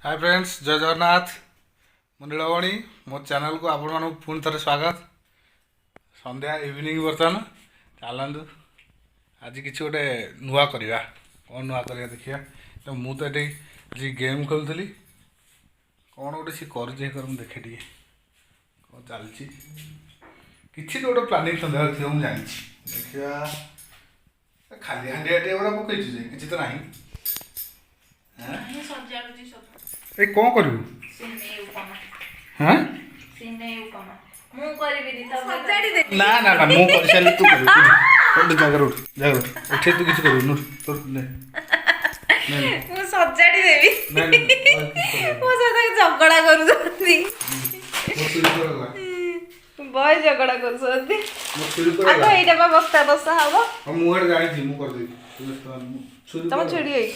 Hi friends, जय जगन्नाथ। मु नीलमणि मो चैनल को आपण मानक पुणी थे स्वागत। संध्या इवनिंग बर्तमान चलतु आज कि गोटे नुआ करवा कौन नुआ करवा देखिए। तो मुझे ये आज गेम खेलुली कौन गोटे सी कर देखे टे कौन चलती किसी तो गोटे प्लानिंग संध्या थी मुझे जानी देखा खाली हांडिया गुड़ा पकई किसी तो ना ए कौन करू हाँ ना ना ना मु कर सारे तू कर जगह उठ जगह उठे तू किसी करू तो ମୁଁ ସଜାଡ଼ି ଦେବି ମୋ ସହିତ ଝଗଡ଼ା କରୁଛନ୍ତି ବୟ ଝଗଡ଼ା କରୁଛନ୍ତି ଆଗ ଏଇଟା ବା ବସ୍ତା ବସା ହବ ମୁଁ ଏଇଟା ଜାଣିଛି ମୁଁ କରିଦେବି ତମ ଛୁଡ଼ି ହେଇ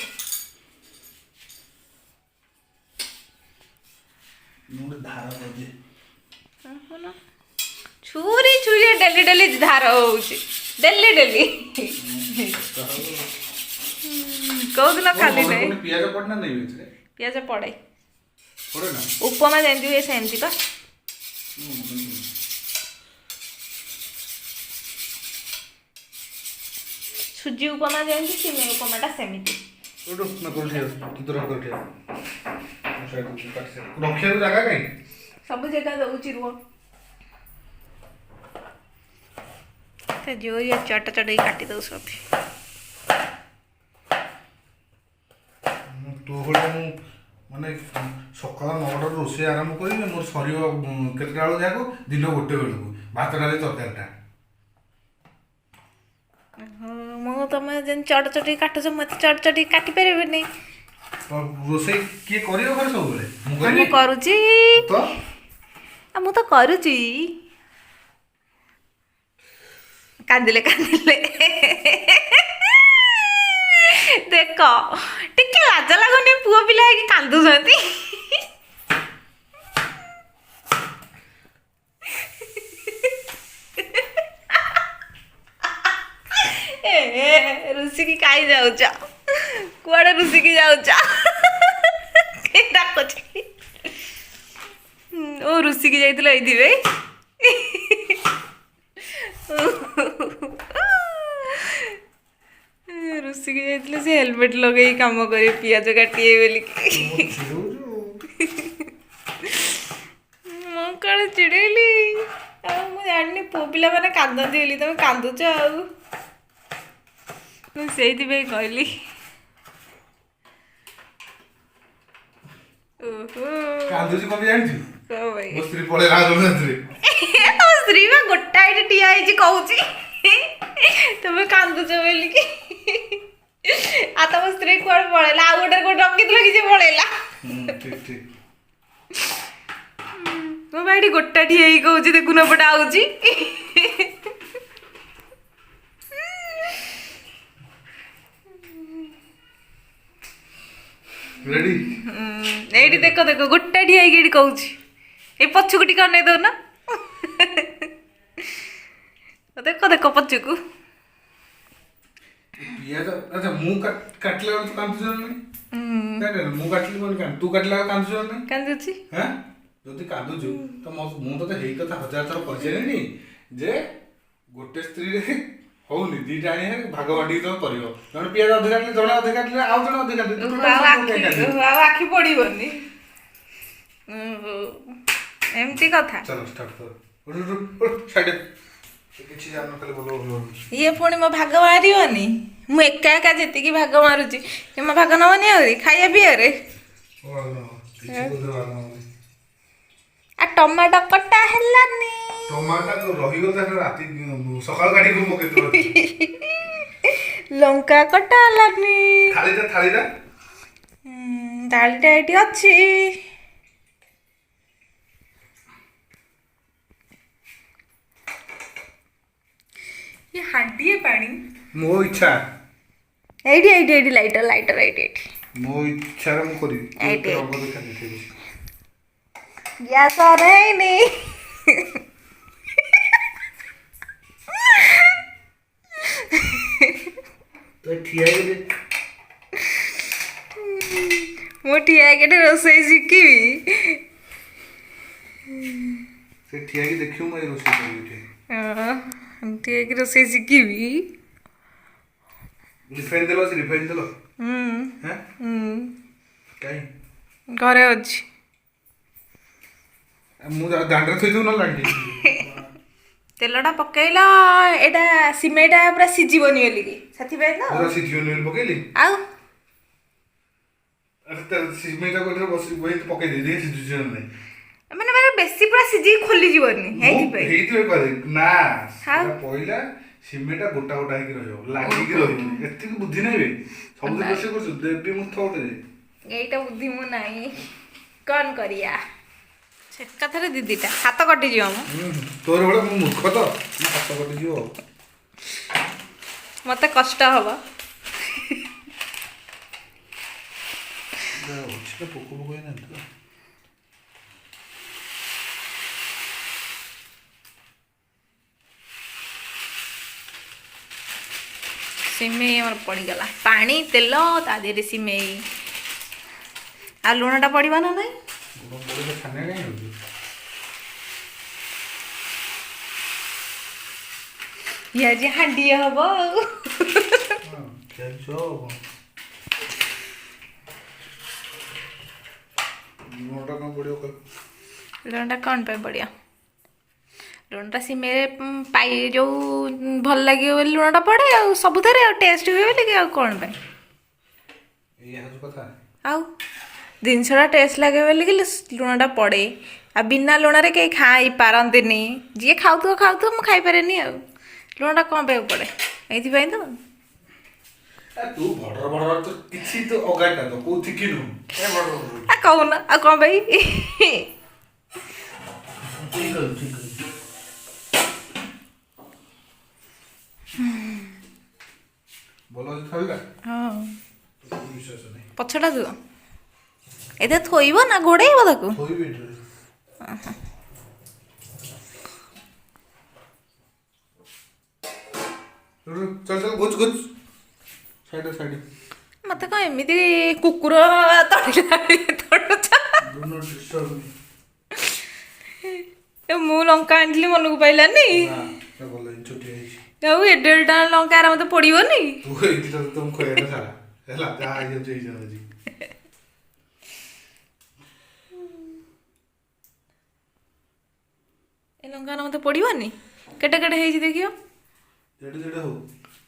ଛୁରୀ ଛୁରୀ ଡେଲି ଡେଲି ଧାର ହଉଛି ଡେଲି ଡେଲି କୋଉଦିନ ଖାଲି ନାହିଁ ପିଆଜ ପଡନା ନାହିଁ ପିଆଜ ପଡ଼େ ପଡେ ନା ଉପମା ଯେମିତି ହୁଏ ସେମିତି ବା ସୁଜି ଉପମା ଯେମିତି ସିମେଇ ଉପମାଟା ସେମିତି ରଖିବାକୁ ଜାଗା କାଇଁ ସବୁ ଜାଗା ଦଉଛି ରୁହ ଜୋରିଆ ଚଟ ଚଟେଇ କାଟି ଦଉଛନ୍ତି ତୋ ଭଳିଆ ମୁଁ ମାନେ ସକାଳ 9ଟାରୁ ରୋଷେଇ ଆରମ୍ଭ କରିବି ମୋର ସରିବ କେତେଟା ବେଳକୁ ଯାକୁ ଦିନ 1 ବେଳକୁ ଭାତ ଡାଲି ତରକାରୀଟା ମୁଁ ତମେ ଯେମିତି ଚଟ ଚଟେଇ କାଟୁଛ ମତେ ଚଟ ଚଟେଇ କାଟି ପାରିବିନି ରୋଷେଇ କିଏ କରିବ ଘରେ ସବୁବେଳେ ମୁଁ କରୁଛି ମୁଁ ତ କରୁଛି କାନ୍ଦିଲେ କାନ୍ଦିଲେ ଦେଖ ଟିକେ ଲାଜ ଲାଗୁନି ପୁଅ ପିଲା ହେଇକି କାନ୍ଦୁଛନ୍ତି ରୁଷିକି କାହିଁ ଯାଉଛ କୁଆଡ଼େ ରୁଷିକି ଯାଉଛ ଡାକୁଛି ଓ ରୁଷିକି ଯାଇଥିଲ ଏଇଥିପାଇଁ ରୁଷିକି ଯାଇଥିଲେ ସେ ହେଲମେଟ ଲଗେଇ କାମ କରିବେ ପିଆଜ କାଟିବେ ବୋଲିକି ମୁଁ କ'ଣ ଚିଡ଼େଇଲି ଆଉ ମୁଁ ଜାଣିନି ପୁଅ ପିଲାମାନେ କାନ୍ଦନ୍ତି ବୋଲି ତମେ କାନ୍ଦୁଛ ଆଉ ମୁଁ ସେଇଥିପାଇଁ କହିଲି କାନ୍ଦୁଛି କବି ଜାଣିଛୁ କ'ଣ ଭାଇ ମୋ ସ୍ତ୍ରୀ ପଳେଇଲା ରାଜଧାନୀରେ ତମ ସ୍ତ୍ରୀ ବା ଗୋଟା ଏଠି ଠିଆ ହେଇଛି କହୁଛି ତମେ କାନ୍ଦୁଛ ବୋଲିକି ଆଉ ତମ ସ୍ତ୍ରୀ କୁଆଡେ ପଳେଇଲା ଆଉ ଗୋଟେ କୋଉଠି ରଖିଥିଲ କି ସେ ପଳେଇଲା ମୋ ଭାଇ ଏଠି ଗୋଟା ଠିଆ ହେଇକି କହୁଛି ଦେଖୁନ ପଟେ ଆଉଛି ରେଡି ଏଇଠି ଦେଖ ଦେଖ ଗୋଟା ଠିଆ ହେଇକି ଏଠି କହୁଛି ଏ ପଛକୁ ଟିକେ ଅନେଇ ଦଉନ ଦେଖ ଦେଖ ପଛକୁ ପିଆଜ ଆଚ୍ଛା ମୁଁ କାଟିଲା ବେଳେ ତୁ କାନ୍ଦୁଛୁ ନା ନାହିଁ ମୁଁ କାଟିଲି ମାନେ ତୁ କାଟିଲା ବେଳେ କାନ୍ଦୁଛୁ ନା ନାହିଁ କାନ୍ଦୁଛି ହଁ ଯଦି କାନ୍ଦୁଛୁ ତ ମୁଁ ତତେ ହେଇ କଥା 1000 ଥର କହିସାରିଲିନି ଯେ ଗୋଟେ ସ୍ତ୍ରୀରେ ହଉନି ଦିଟା ଆଣିବା ଭାଗ ବାଣ୍ଟିକି ତମେ କରିବ ଜଣେ ପିଆଜ ଅଧିକା କାଟିଲେ ଜଣେ ଅଧିକା କାଟିଲେ ଆଉ ଜଣେ ଅଧିକା କାଟିଲେ ଆଉ ଆଖି ପଡିବନି ଏମିତି କଥା ଚାଲ ଷ୍ଟାର୍ଟ କର ସାଇଡ କିଛି ଜାଣିନ ଖାଲି ଭଲ ଭଲ ଇଏ ପୁଣି ମୋ ଭାଗ ମାରିବନି ମୁଁ ଏକା ଏକା ଯେତିକି ଭାଗ ମାରୁଛି ସେ ମୋ ଭାଗ ନବନି ଆହୁରି ଖାଇବା ପିଇବାରେ ଆଉ ଟମାଟୋ କଟା ହେଲାନି ଟମାଟୋ ରହିଗଲା ରାତି ସକାଳ କାଟିକି ପକେଇଥିବ ଲଙ୍କା କଟା ହେଲାନି ଥାଳିଟା ଡାଳିଟା ଏଇଠି ଅଛି ये हांडिए पानी मो इच्छा एठी एठी एठी लाइटर लाइटर एठी एठी मो इच्छा रे मु करी एठी अबो खाली ठीक गैस आ रहे नहीं तो ठिया ମୁଁ ଠିଆ ହେଇକି ରୋଷେଇ ଶିଖିବି। ସେ ଠିଆ ହେଇକି ଦେଖିବୁ ମୁଁ ଏଇ ରୋଷେଇ କରିବି ଠିଆ ଠିଆ ହେଇକି ରୋଷେଇ ଶିଖିବି। ରିଫାଇନ୍ ତେଲ ଅଛି ରିଫାଇନ୍ ତେଲ ହୁଁ ହୁଁ କାହିଁ ଘରେ ଅଛି। ମୁଁ ଦାଣ୍ଡରେ ଥୋଇଦେବୁ ନହେଲେ ଲାଣ୍ଡି ତେଲଟା ପକେଇଲ ଏଇଟା ସିମେଇଟା ପୁରା ସିଝିବନି ବୋଲିକି ସେଥିପାଇଁ ତ ପୁରା ସିଝିବନି ବୋଲି ପକେଇଲି। ଆଉ ସିମେଇଟା ଗୋଟେ ପକେଇ ଦେଇଛି ସିଝୁଛି ନା ନାହିଁ। ମାନେ ମାନେ ବେଶୀ ପୁରା ସିଝିକି ଖୋଲିଯିବନି ହେଇଥିପାଇଁ। ହେଇଥିପାଇଁ କରେ ନା ଆଉ ପଇଲା ସିମେଇଟା ଗୋଟା ଗୋଟା ହେଇକି ରହିବ ଲାଗିକି ରହିବ। ଏତିକି ବୁଦ୍ଧି ନାହିଁ ବେ ସବୁଦିନ ରୋଷେଇ କରୁଛୁ ଦେବି ମୁଁ ଥଉଟେ ଏଇଟା ବୁଦ୍ଧି ମୁଁ ନାହିଁ କ'ଣ କରିବା। ଏକାଥରେ ଦିଦିଟା ହାତ କଟିଯିବ ମ। ତୋର ଭଳିଆ ମୁଁ ମୂର୍ଖ ତ ହାତ କଟିଯିବ ଆଉ। ମତେ କଷ୍ଟ ହବ। ପୋକ ପୋକ ହେଇନାହାନ୍ତି ତ। ସିମେଇ ଆମର ପଡ଼ିଗଲା ପାଣି ତେଲ ତା ଦେହରେ ସିମେଇ ଆଉ ଲୁଣଟା ପଡ଼ିବ ନା ନାହିଁ। ଇଏ ଆଜି ହାଣ୍ଡିଏ ହବ ଆଉ। ଲୁଣଟା କ'ଣ ପାଇଁ ପଡ଼ିବ? ଲୁଣଟା ସିମେଇରେ ପାଇ ଯେଉଁ ଭଲ ଲାଗିବ ବୋଲି ଲୁଣଟା ପଡ଼େ ଆଉ ସବୁଥିରେ ଆଉ ଟେଷ୍ଟ ହୁଏ ବୋଲିକି ଆଉ କ'ଣ ପାଇଁ। ଆଉ ଜିନିଷଟା ଟେଷ୍ଟ ଲାଗେ ବୋଲିକି ଲୁଣଟା ପଡ଼େ। ଆଉ ବିନା ଲୁଣରେ କେହି ଖାଇ ପାରନ୍ତିନି। ଯିଏ ଖାଉଥିବ ଖାଉଥିବ ମୁଁ ଖାଇପାରେନି ଆଉ। ଲୁଣଟା କ'ଣ ପାଇଁ ପଡ଼େ ଏଇଥିପାଇଁ ତ। ତୁ ଭଡର ଭଡର ତ କିଛି ତ ଅଗାଟା ତ କୋଉ ଶିଖିନୁ କହୁନ ଆଉ କ'ଣ ପାଇଁ। ଠିକ ଅଛି ଠିକ ଅଛି। ଭଲ ଅଛି ଖାଇବା ହଁ ବିଶ୍ୱାସ ନାହିଁ। ପଛଟା ଥିବ ଏତେ ଥୋଇବ ନା ଘୋଡ଼େଇବ ତାକୁ। ଥୋଇବି ଚାଲ ଚାଲ ଗୋଛ ଗୋଛ ସାଇଡ ସାଇଡ ମତେ କ'ଣ ଏମିତି କୁକୁର ତଡ଼ିଲା ତଡୁଛ। ମୁଁ ଲଙ୍କା ଆଣିଥିଲି ମନକୁ ପାଇଲାନି। ଆଉ ଏଡେ ଏଡେ ଲଙ୍କା ମତେ ପଡିବନି। ଏ ଲଙ୍କା ମତେ ପଡିବନି କେଟେ କେଟେ ହେଇଛି ଦେଖିବ।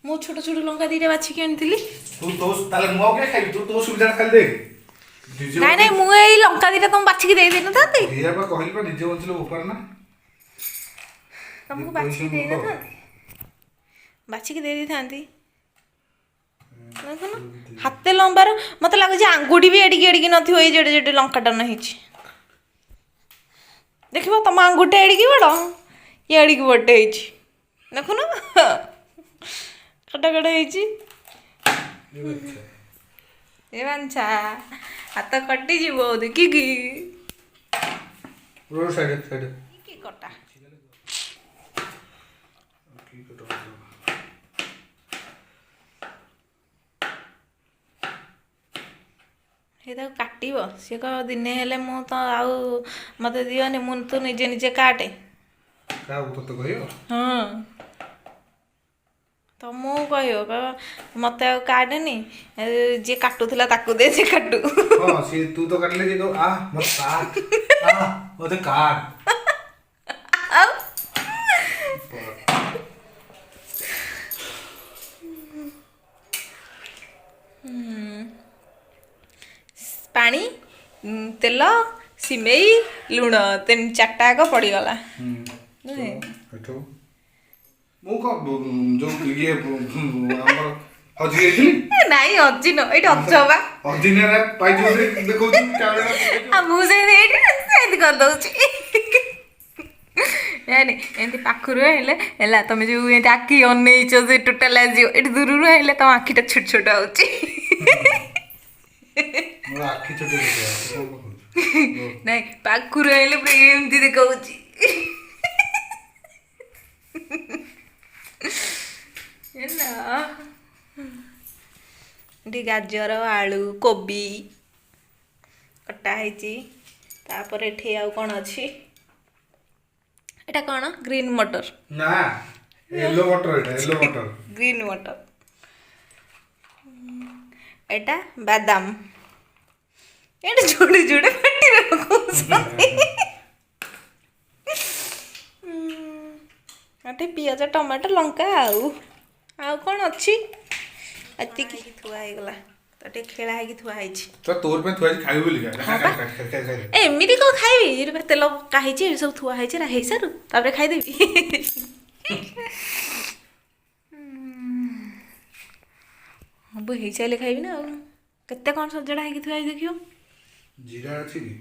ମୁଁ ଛୋଟ ଛୋଟ ଲଙ୍କା ଦିଟା ବାଛିକି ଆଣିଥିଲି। ନାଇଁ ନାଇଁ ମୁଁ ଏଇ ଲଙ୍କା ଦିଟା ତମକୁ ବାଛିକି ଦେଇଦେଇନଥାନ୍ତି। ତମକୁ ବାଛିକି ଦେଇନଥାନ୍ତି ବାଛିକି ଦେଇଥାନ୍ତି। ଦେଖୁନ ହାତେ ଲମ୍ବାର ମତେ ଲାଗୁଛି ଆଙ୍ଗୁଠି ବି ଏଡ଼ିକି ଏଡ଼ିକି ନଥିବ। ଏଇ ଯେଡ଼େ ଯେଡ଼େ ଲଙ୍କାଟା ନ ହେଇଛି ଦେଖିବ ତମ ଆଙ୍ଗୁଠି ଏଡ଼ିକି ବଡ଼ ଇଏ ଏଡ଼ିକି ବଡ଼ଟେ ହେଇଛି ଦେଖୁନ କଟା କଟା ହେଇଛି। ଏ ବାଞ୍ଛା ହାତ କଟିଯିବ ଦେଖିକି କି କଟା। ସେ ତାକୁ କାଟିବ ସିଏ କହିବ ଦିନେ ହେଲେ ମୁଁ ତ ଆଉ ମତେ ଦିଅନି ମୁଁ ତୁ ନିଜେ ନିଜେ କାଟେ। ହଁ ତମକୁ କହିବ ମତେ ଆଉ କାଟେନି ଯିଏ କାଟୁଥିଲା ତାକୁ ଦେ ସେ କାଟୁ। ତୁ ତ କାଟିଲେ ମତେ କାଟ ଆଉ ପାଣି ତେଲ ସିମେଇ ଲୁଣ 3-4ଟା ଯାକ ପଡ଼ିଗଲା। ମୁଁ କଣ ଯୋଉ ଇଏ ଆମର ହଜି ଯାଇଥିଲି। ନାଇଁ ହଜିନ ଏଇଠି ଅଛ ବା ଅଜିନିଆ ପାଇଛୁ ଦେଖଉଛୁ ମୁଁ ସେମିତି କରିଦଉଛି। ଜାଣି ଏମିତି ପାଖରୁ ହେଲେ ହେଲା ତମେ ଯୋଉ ଏମିତି ଆଖି ଅନେଇଛ ଯେ ଟୋଟାଲ ଆସିଯିବ। ଏଠି ଦୂରରୁ ହେଲେ ତମ ଆଖିଟା ଛୋଟ ଛୋଟ ହଉଛି। ନାଇଁ ପାଖରୁ ହେଲେ ପୁରା ଏମିତି ଦେଖଉଛି। ଏଠି ଗାଜର ଆଳୁ କୋବି କଟା ହେଇଛି। ତାପରେ ଏଠି ଆଉ କ'ଣ ଅଛି, ଏଇଟା କ'ଣ ଗ୍ରୀନ୍ ମଟର ନା ୟେଲୋ ମଟର, ଏଟା ୟେଲୋ ମଟର। ଗ୍ରୀନ୍ ମଟର। ଏଇଟା ବାଦାମ। ଏଇଟା ଯୋଡ଼େ ଯୋଡ଼େ ପାଟିରେ ପକଉଛନ୍ତି। ଏଠି ପିଆଜ ଟମାଟୋ ଲଙ୍କା ଆଉ କ'ଣ ଅଛି ଏତିକି ଥୁଆ ହେଇଗଲା। ତ ଟିକେ ଖେଳା ହେଇକି ଥୁଆ ହେଇଛି। ତ ତୋର ପାଇଁ ଥୁଆ ହେଇଛି, ଖାଇବୁ ବୋଲି ଏମିତି କ'ଣ ଖାଇବି? ଏଠି ତେଲ ପକା ହେଇଛି, ଏଠି ସବୁ ଥୁଆ ହେଇଛି, ହେଇସାରୁ ତାପରେ ଖାଇଦେବି। ହବ ହେଇସାରିଲେ ଖାଇବି ନା ଆଉ। କେତେ କ'ଣ ସଜଡ଼ା ହେଇକି ଥୁଆ ହେଇଛି ଦେଖିବ। ଜିରା ଅଛି କି?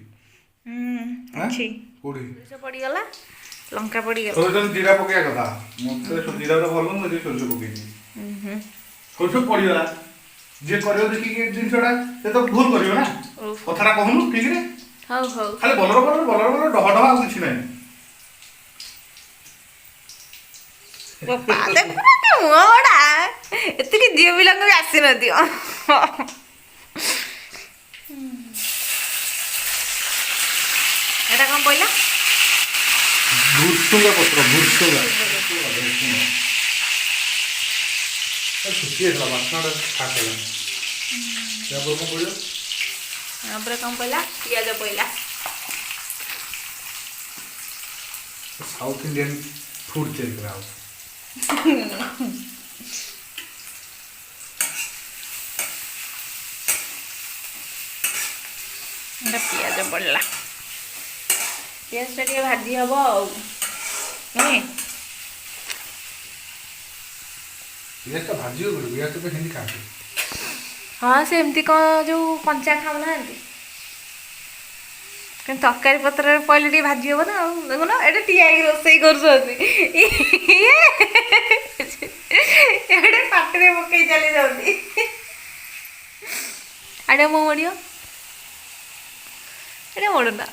ଅଛି। କୋଉଠି? ସୋରିଷ ପଡ଼ିଗଲା, ଲଙ୍କା ପଡ଼ିଗଲା। ସୋରିଷ ଜିରା ପକେଇବା କଥା, ମତେ ଜିରା ଗୁରା ଭଲ ନୁହେଁ, ସୋରିଷ ପକେଇନି। ସୋରିଷ ପଡ଼ିଗଲା, ଯିଏ କରିବ ଦେଖିକି ଜିନିଷଟା ସେ ତ ଭୁଲ କରିବ ନା। କଥାଟା କହୁନୁ ଠିକରେ। ହଉ ହଉ, ଖାଲି ବଲର ଡହ ଡହ ଆଉ କିଛି ନାହିଁ। ମୁହଁଟା ଏତିକି ଝିଅ ପିଲାଙ୍କୁ ବି ଆସିନଥିବ। ଏଟା କ'ଣ ପଇଲା? ଭୃଷୁଙ୍ଗା ପତ୍ର, ଭୃଷୁଙ୍ଗା ଶୁଖିଯାଇଥିଲା, ବାସ୍ନାଟା ଖାସ ହେଲାନି। ତାପରେ କ'ଣ ପଡ଼ିବ? ତାପରେ କ'ଣ ପଇଲା? ପିଆଜ ପଇଲା। ସାଉଥ ଇଣ୍ଡିଆନ ଫୁଡ ତିଆରି କରାହବ। ପିଆଜ ପଡ଼ିଲା, ପିଆଜଟା ଟିକେ ଭାଜି ହବ ଆଉ ନୁହେଁ। ପିଆଜଟା ଭାଜିବ ବୋଲି, ପିଆଜ ତ ସେମିତି ଖାଆନ୍ତି। ହଁ ସେମିତି କ'ଣ ଯୋଉ କଞ୍ଚା ଖାଉନାହାନ୍ତି, କିନ୍ତୁ ତରକାରୀ ପତ୍ରରେ ପଇଲେ ଟିକେ ଭାଜି ହବ ନା ଆଉ। ଦେଖୁନ ଏଇଟା ଠିଆ ହେଇକି ରୋଷେଇ କରୁଛନ୍ତି, ଏଇଟା ପାଟିରେ ପକେଇ ଚାଲି ଯାଉଛି। ଆଡ଼େ ମୋ ମୋଡ଼ିବ, ଏଇଟା ମୋଡ଼ୁନା,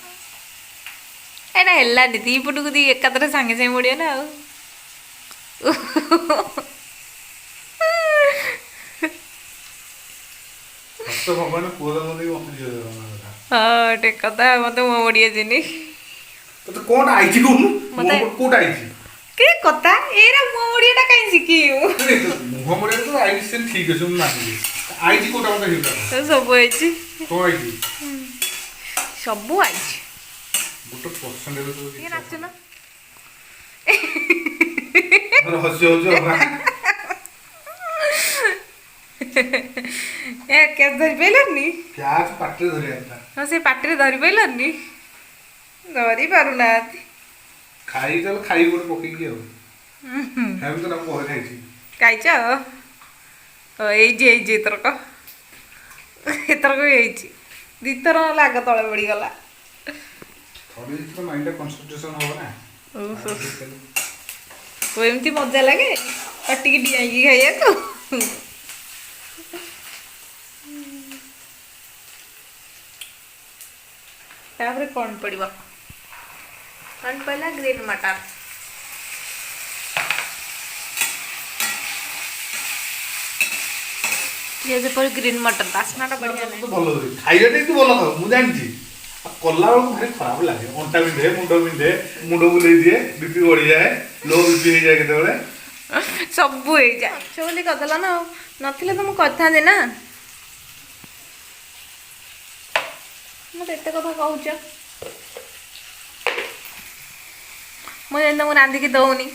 ଏଇଟା ହେଲାନି। ଦି ପଟକୁ ଦି ଏକାଥରେ ସାଙ୍ଗେ ସାଙ୍ଗେ ମୋଡ଼ିବ ନା ଆଉ। ଭଗବାନ ପୁଅ ତ ମତେ ମତେ ଝିଅ କଥା। ହଁ ଠିକ କଥା, ମତେ ମୋ ମୋଡ଼ି ଆସିନି। ତତେ କଣଟା ଆଇଛି କହୁନୁ? କୋଉଟା ଆଇଛି? କି କଥା ଏଇରା, ମୋ ମୋଡ଼ିଟା କାଇଁ ଶିଖିବୁ? ମୁହଁ ମୋଡ଼ିଆ ତ ଆଇଛି, ସେ ଠିକ ଅଛି, ମୁଁ ମାନିବି। ଆଇଛି କୋଉଟା ମତେ ହେଇଟା ସବୁ ହେଇଛି। କଣ ଆଇଛି? ସବୁ ଆଇଛି। ଗୋଟେ ପରସେଣ୍ଟ ଟିକେ ନାଚୁନ। ହସି ହଉଛି ଏ କେସ୍ ଧରି ପାଇଲନି? ପ୍ୟାଜ ପାଟିରେ ଧରିବା କଥା। ହଁ ସେ ପାଟିରେ ଧରି ପାଇଲନି, ଧରି ପାରୁନାହାନ୍ତି। ଖାଇଦେଲେ ଖାଇବି ଗୋଟେ ପକେଇକି ଆଉ। ଖାଇବି ତ ନା ପରେ ଖାଇଛି। ଖାଇଛ? ହେଇଛି ଏଥରକ ହେଇଛି। ଦିଥର ଲାଗ ତଳେ ପଡ଼ିଗଲା। ଥରେ ଦିଥର ମାଇଣ୍ଡଟା କନସେନ୍ଟ୍ରେସନ ହବ ନା। ଏମିତି ମଜା ଲାଗେ ପାଟିକି ଡିଆଇକି ଖାଇବାକୁ। ତାପରେ କ'ଣ ପଡ଼ିବ? କ'ଣ ପଡ଼ିଲା? ଗ୍ରୀନ୍ ମଟର। ପିଆଜ ପରେ ଗ୍ରୀନ୍ ମଟର, ବାସ୍ନାଟା ବଢ଼ିଆ ନାହିଁ। ଭଲ ହୁଏ ଖାଇବାଟା କିନ୍ତୁ ଭଲ ଖାଉ, ମୁଁ ଜାଣିଛି। ଆଉ କଲା ବେଳକୁ ଭାରି ଖରାପ ଲାଗେ। ଅଣ୍ଟା ବିନ୍ଧେ, ମୁଣ୍ଡ ବୁଲେଇ ଦିଏ, ବିପି ବଢ଼ିଯାଏ, ଲୋ ବିପି ହେଇଯାଏ କେତେବେଳେ। ସବୁ ହେଇଯାଏ। ବୋଲି କରିଦେଲା ନା ଆଉ, ନଥିଲେ ତ ମୁଁ କରିଥାନ୍ତି ନା। ମତେ ଏତେ କଥା କହୁଛ, ମୁଁ ଯେମିତି ତମକୁ ରାନ୍ଧିକି ଦଉନି।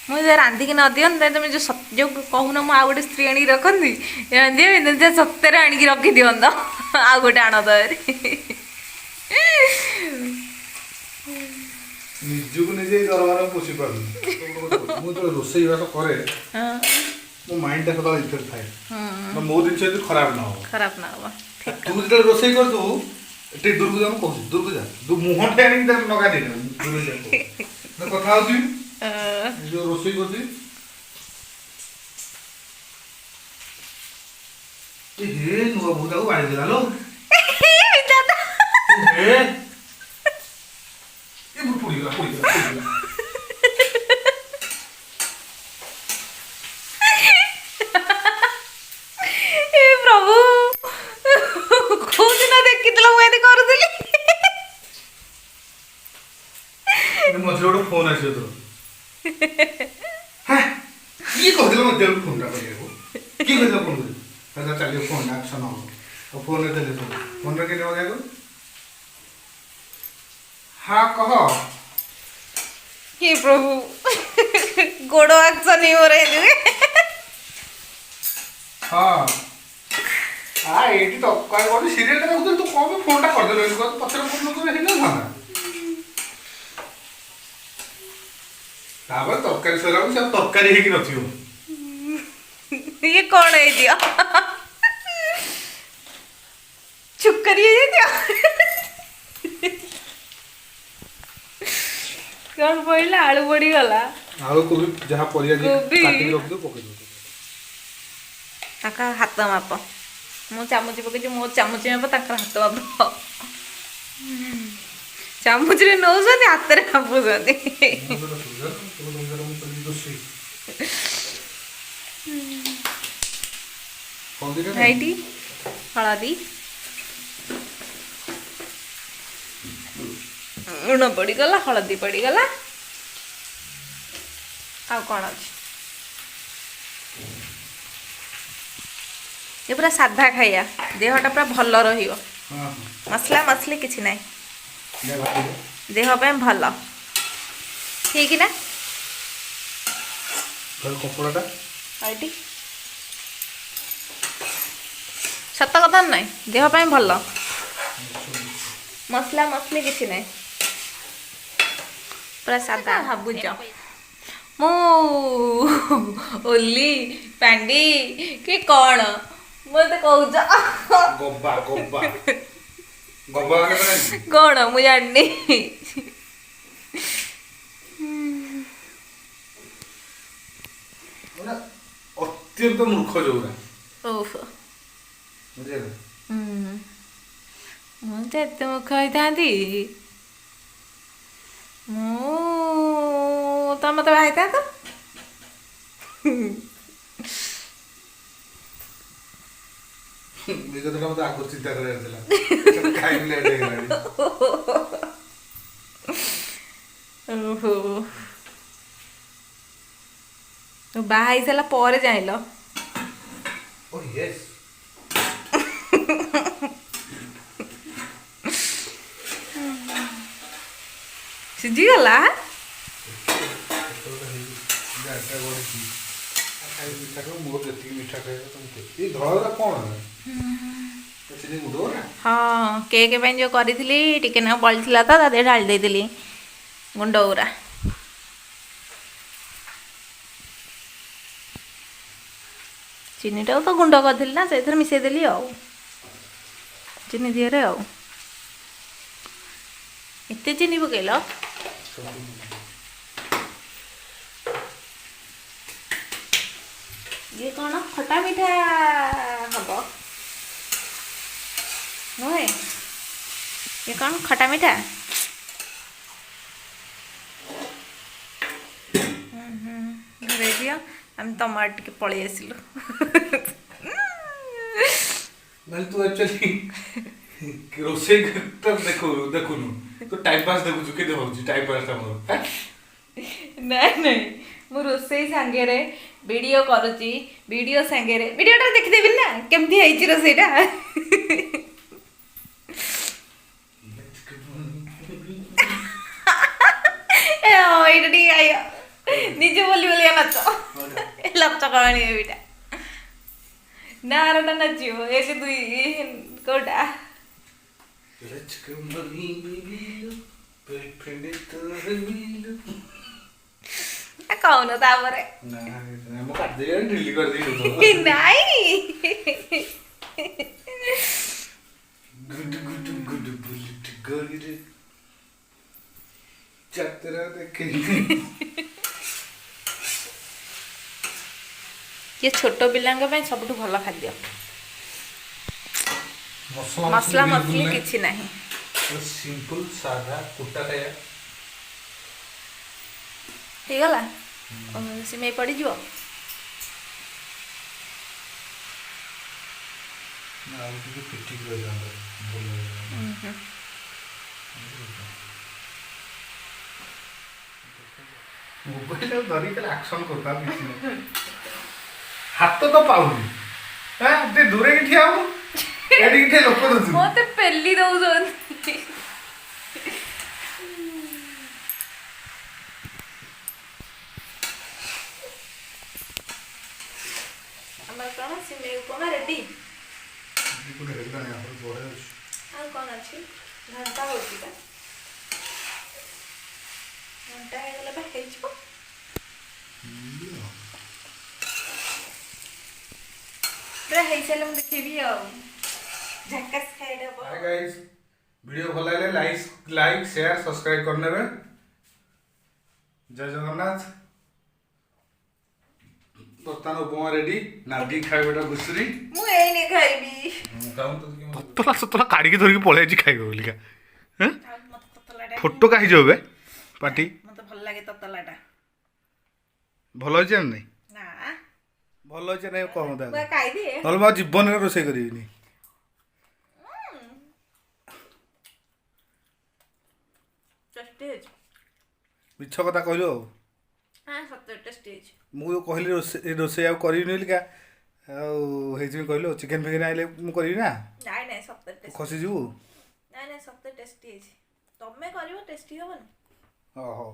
ମୁଁ ଯଦି ରାନ୍ଧିକି ନ ଦିଅନ୍ତି, ତମେ ଯୋଉ କହୁନ ମୁଁ ଆଉ ଗୋଟେ ସ୍ତ୍ରୀ ଆଣିକି ରଖନ୍ତି, ସତରେ ଆଣିକି ରଖିଦିଅନ୍ତ, ଆଉ ଗୋଟେ ଆଣ ଦରି। ନିଜକୁ ନିଜେ ଦରବାର ପୋଷି ପାରୁନି। ମୁଁ ଯେତେବେଳେ ରୋଷେଇ ବାସ କରେ, ମୋ ମାଇଣ୍ଡଟା ସଦାବେଳେ ଇଫେକ୍ଟ ଥାଏ। ମୋ ଜିନିଷ ଯଦି ଖରାପ ନ ହବ। ତୁ ଯେତେବେଳେ ରୋଷେଇ କରିଥିବୁ, ଟିକେ ଦୂରକୁ ଯା, ମୁଁ କହୁଛି ଦୂରକୁ ଯା, ମୁହଁଟା ଆଣିକି ତାକୁ ଲଗା ଦେଇନା, କଥା ହଉଛି ଯୋଉ ରୋଷେଇ କରୁଛି। ହେ ନୁହ ବୋହୁ ତାକୁ ବାড়ি ଦେଲା ଲୋ। ପ୍ରଭୁ ଝିଅ ତୋର ହାଁ କିଏ କହିଦେଲା ମୋତେ ଫୋନ୍ଟା କରିବାକୁ କିଏ କହିଦେଲା ଫୋନ୍ କରି ଚାଲିବ ଫୋନ୍ ଆକ୍ସନ୍ ହେବ ଆଉ ଫୋନ୍ରେ ଦେଲେ ସବୁ ଫୋନ୍ରେ କେମିତି କରିବାକୁ ହଁ କହ हे प्रभु गोड़ आक्शन ही हो रहे थे ହଁ ଏଇଠି ତ କ'ଣ ସିରିଏଲ୍ଟା ଦେଖୁଥିଲି ତୁ କ'ଣ ପାଇଁ ଫୋନ୍ଟା କରିଦେଲୁ ପଛରେ ଫୋନ୍ ନକଲେ ହେଇନଥାନ୍ତା ତାପରେ ତରକାରୀ ସରିଲା ବେଳକୁ ସେ ଆଉ ତରକାରୀ ହେଇକି ନଥିବ ये कौन है दिया चुप करिए दिया कौन पड़ला आलू पड़ी गला आलू कोबी जहाँ परिया कोबी। काटिକି ରଖିଦେବୁ ପକେଇ ଦେବୁ ताका हाथ माप मु चामच पकई मो चामच माप ताकर हाथ माप चामच रे नौसती हाथ रे मापुसती भाईटी हलदी लुण पड़गला हलदी पड़गला आ कौन अच्छे ये पूरा साधा खाइया देहटा पूरा भल रहियो मसला मसली किछि नाही देह पे भल ठीक ना कपड़ाटा आईटी सत कथा नहीं देह पे भल मसला मसली किछि नाही पूरा साधा भाबुज मो ओली पांडी कि कौन मत कहूच गब्बा गब्बा गब्बा माने कौन मु जानी अत्यंत मूर्ख जोरा ओफ बुझिले ମୁଁ ତ ଏତେ ମୁଖ ହେଇଥାନ୍ତି ତମେ ମତେ ବାହା ହେଇଥାନ୍ତ ଏ କଥାଟା ମତେ ଆଗରୁ ଚିନ୍ତା କରିବାର ଥିଲା ଖାଇବି ଲେଟ୍ ହେଇଗଲାଣି ଓହୋ ବାହା ହେଇସାରିଲା ପରେ ଜାଣିଲ ଓ ୟେସ୍ ସିଝିଗଲା ମୋର ଯେତିକି ମିଠା ଖାଇବା ତମେ ଏଇ ଧଳାଟା କ'ଣ ଚିନି ଗୁଣ୍ଡ ନା ହଁ କେକ୍ ପାଇଁ ଯେଉଁ କରିଥିଲି ଟିକେ ନାକୁ ବଳିଥିଲା ତ ତା ଦେହରେ ଢାଳି ଦେଇଥିଲି ଗୁଣ୍ଡ ଗୁରା ଚିନିଟାକୁ ତ ଗୁଣ୍ଡ କରିଥିଲି ନା ସେଇଥିରେ ମିଶାଇଦେଲି ଆଉ ଚିନି ଦିହରେ ଆଉ ଏତେ ଚିନି ପକେଇଲ ये कौन खटा मीठा हम नुहे ये कौन खटा मीठा घरे दियो हम तम टे पलि आसिलु ମାନେ ତୁ ଆକ୍ଚୁଆଲି ରୋଷେଇ ଦେଖୁନୁ ତୁ ଟାଇମ୍ ପାସ୍ ଦେଖୁଛୁ କେତେ ହଉଛି ଟାଇମ୍ ପାସ୍ଟା ମୋର ନାଇଁ ନାଇଁ ମୁଁ ରୋଷେଇ ସାଙ୍ଗରେ ଭିଡ଼ିଓ କରୁଛି ଭିଡ଼ିଓ ସାଙ୍ଗରେ ଭିଡ଼ିଓଟା ଦେଖିଦେବି ନା କେମିତି ହେଇଛି ରୋଷେଇଟା ଏଇଟା ଟିକେ ଆୟ ନିଜେ ବୋଲି ବୋଲି ନାଚ ଲଚ କହାଣୀ ଏଇଟା ନା ଆରଟା ନାଚିବ ଏକ ଦୁଇ କୋଉଟା କହୁନ ତାପରେ ନାଇଁ ये छोट पिलांग ପାଇଁ ସବୁଠୁ ଭଲ ଖାଦ୍ୟ मसला मसली किछि नाही सिंपल सादा कुटा खाया ठीक गला सिमेई पड़ी जिवो ना आउ ଟିକେ ପିଟିକି ରହି ଯାଆନ୍ତା ଭଲ ମୋବାଇଲ ଧରିକି ଆକ୍ସନ କରୁଥା କିଛି ନାହିଁ ହାତ ତ ପାଉନି ଟିକେ ଦୂରେଇକି ଠିଆ ହବୁ ଏଠିକି ଠିଆ ଲୋକ ଦଉଛୁ ମତେ ପେଲି ଦଉଛନ୍ତି ଆମର କଣ ସିମେଇ ଉପମା ରେଡି ଆଉ କଣ ଅଛି ଘଣ୍ଟା ହଉଛି ବା ଘଣ୍ଟା ହେଇଗଲେ ବା ହେଇଯିବ ପୁରା ହେଇସାରିଲେ ମୁଁ ଦେଖେଇବି ଆଉ ଝାକାସ୍ ଖାଇଦେବ हाय गाइस वीडियो भल लगे लाइक शेयर सब्सक्राइब करने में जय जगन्नाथ बर्तमान उपमा रेडी नादी खाइबा घुसुरी ମୁଁ ଏଇନେ ଖାଇବି ततला सतला काढ़ी के धरिक पळै छी खाइबो बोलिका हैं ମତେ ତତଲାଟା फोटो काहि जबे पार्टी ମତେ ଭଲ ଲାଗେ ତତଲାଟା भलो छै नै ନା भलो छै नै कहू दा ମୁଁ ଖାଇଦିଏ नल मा जीवन रे रोसे करिबिनी टेस्टी ଅଛି मिछ कथा कहलो ହଁ ସତରେ ଟେଷ୍ଟି ଅଛି मु कहली रोसे आ करिबिनी बोलिका ହେଇଛି କହିଲୁ ଚିକେନ ଫିକେନ ଆଇଲେ ମୁଁ କରିବି ନା ନାଇଁ ନାଇଁ ସତରେ ଟେଷ୍ଟି ଖସି ଯିବୁ ନାଇଁ ନାଇଁ ସତରେ ଟେଷ୍ଟି ହେଇଛି ତମେ କରିବ ଟେଷ୍ଟି ହବନି ହଉ